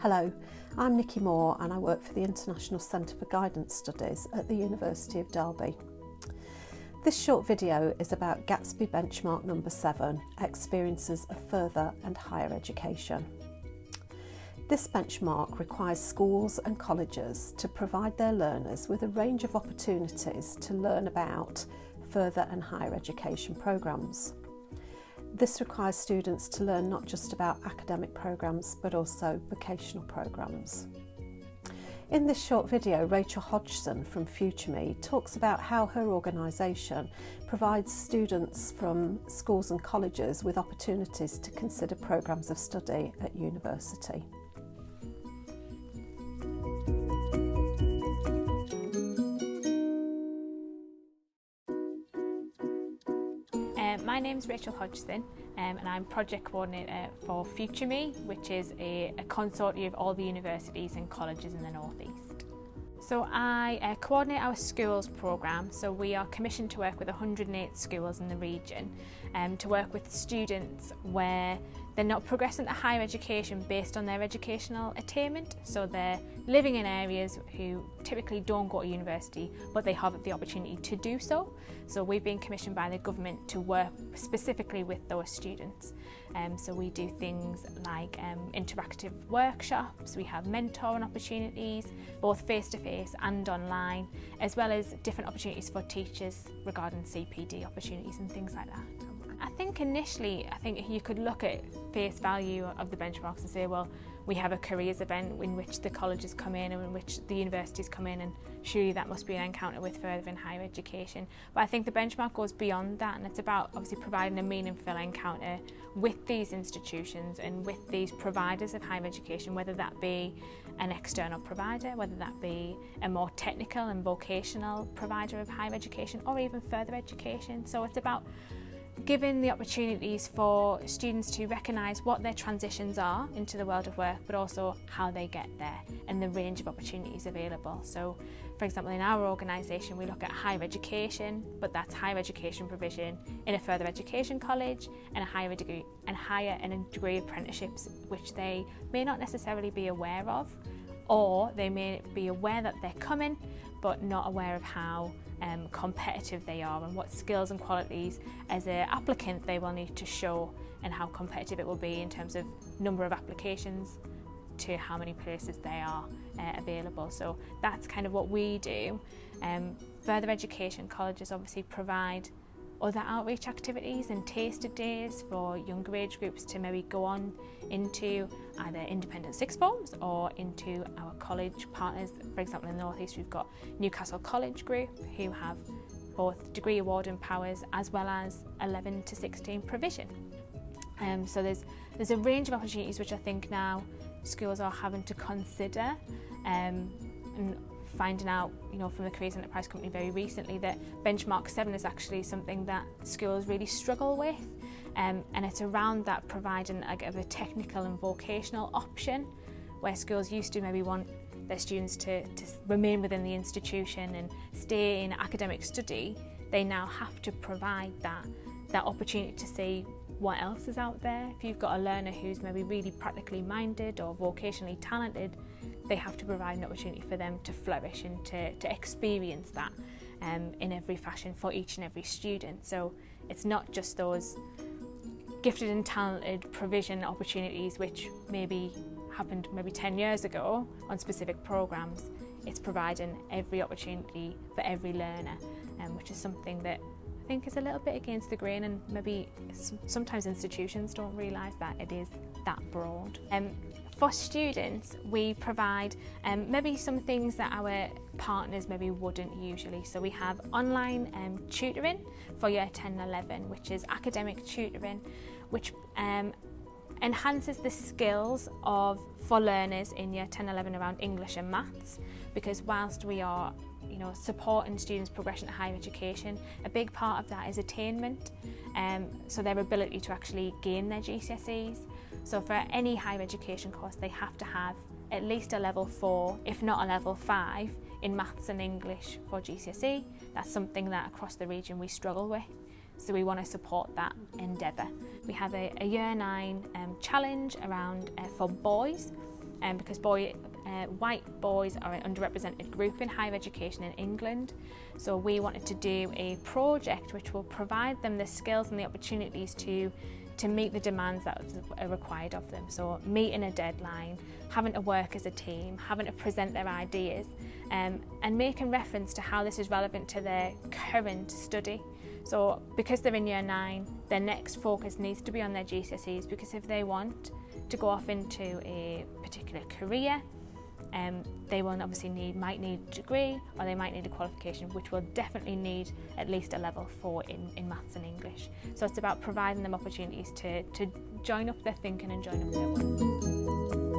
Hello, I'm Nikki Moore and I work for the International Centre for Guidance Studies at the University of Derby. This short video is about Gatsby Benchmark number 7, Experiences of Further and Higher Education. This benchmark requires schools and colleges to provide their learners with a range of opportunities to learn about further and higher education programmes. This requires students to learn not just about academic programmes but also vocational programmes. In this short video, Rachel Hodgson from Future Me talks about how her organisation provides students from schools and colleges with opportunities to consider programmes of study at university. My name is Rachel Hodgson and I'm Project Coordinator for Future Me, which is a consortium of all the universities and colleges in the North East. So I coordinate our schools programme, so we are commissioned to work with 108 schools in the region to work with students where they're not progressing to higher education based on their educational attainment, so they're living in areas who typically don't go to university but they have the opportunity to do so. So we've been commissioned by the government to work specifically with those students. So we do things like interactive workshops, we have mentoring opportunities, both face-to-face and online, as well as different opportunities for teachers regarding CPD opportunities and things like that. I think initially, you could look at face value of the benchmarks and say, well, we have a careers event in which the colleges come in and in which the universities come in, and surely that must be an encounter with further and higher education. But I think the benchmark goes beyond that, and it's about obviously providing a meaningful encounter with these institutions and with these providers of higher education, whether that be an external provider, whether that be a more technical and vocational provider of higher education, or even further education. So it's about giving the opportunities for students to recognise what their transitions are into the world of work, but also how they get there and the range of opportunities available. So, for example, in our organisation we look at higher education, but that's higher education provision in a further education college and a higher degree apprenticeships, which they may not necessarily be aware of, or they may be aware that they're coming but not aware of how competitive they are and what skills and qualities as an applicant they will need to show, and how competitive it will be in terms of number of applications to how many places they are available. So that's kind of what we do. Further education colleges obviously provide other outreach activities and tasted days for younger age groups to maybe go on into either independent sixth forms or into our college partners. For example, in the North East we've got Newcastle College Group, who have both degree awarding powers as well as 11 to 16 provision. So there's a range of opportunities which I think now schools are having to consider, and finding out, from the Careers Enterprise Company very recently that Benchmark 7 is actually something that schools really struggle with, and it's around that providing a technical and vocational option, where schools used to maybe want their students to remain within the institution and stay in academic study. They now have to provide that opportunity to see what else is out there. If you've got a learner who's maybe really practically minded or vocationally talented, they have to provide an opportunity for them to flourish and to experience that in every fashion for each and every student. So it's not just those gifted and talented provision opportunities which maybe happened 10 years ago on specific programmes. It's providing every opportunity for every learner, which is something that I think is a little bit against the grain, and maybe sometimes institutions don't realise that it is that broad. For students, we provide maybe some things that our partners maybe wouldn't usually. So we have online tutoring for year 10 and 11, which is academic tutoring, which enhances the skills for learners in year 10 and 11 around English and maths, because whilst we are supporting students' progression to higher education, a big part of that is attainment, so their ability to actually gain their GCSEs. So for any higher education course, they have to have at least a level 4, if not a level 5, in maths and English for GCSE. That's something that across the region we struggle with. So we want to support that endeavour. We have a Year 9 challenge around for boys, because white boys are an underrepresented group in higher education in England. So we wanted to do a project which will provide them the skills and the opportunities to meet the demands that are required of them. So meeting a deadline, having to work as a team, having to present their ideas, and making reference to how this is relevant to their current study. So because they're in year 9, their next focus needs to be on their GCSEs, because if they want to go off into a particular career, they will obviously might need a degree, or they might need a qualification, which will definitely need at least a level 4 in maths and English. So it's about providing them opportunities to join up their thinking and join up their work.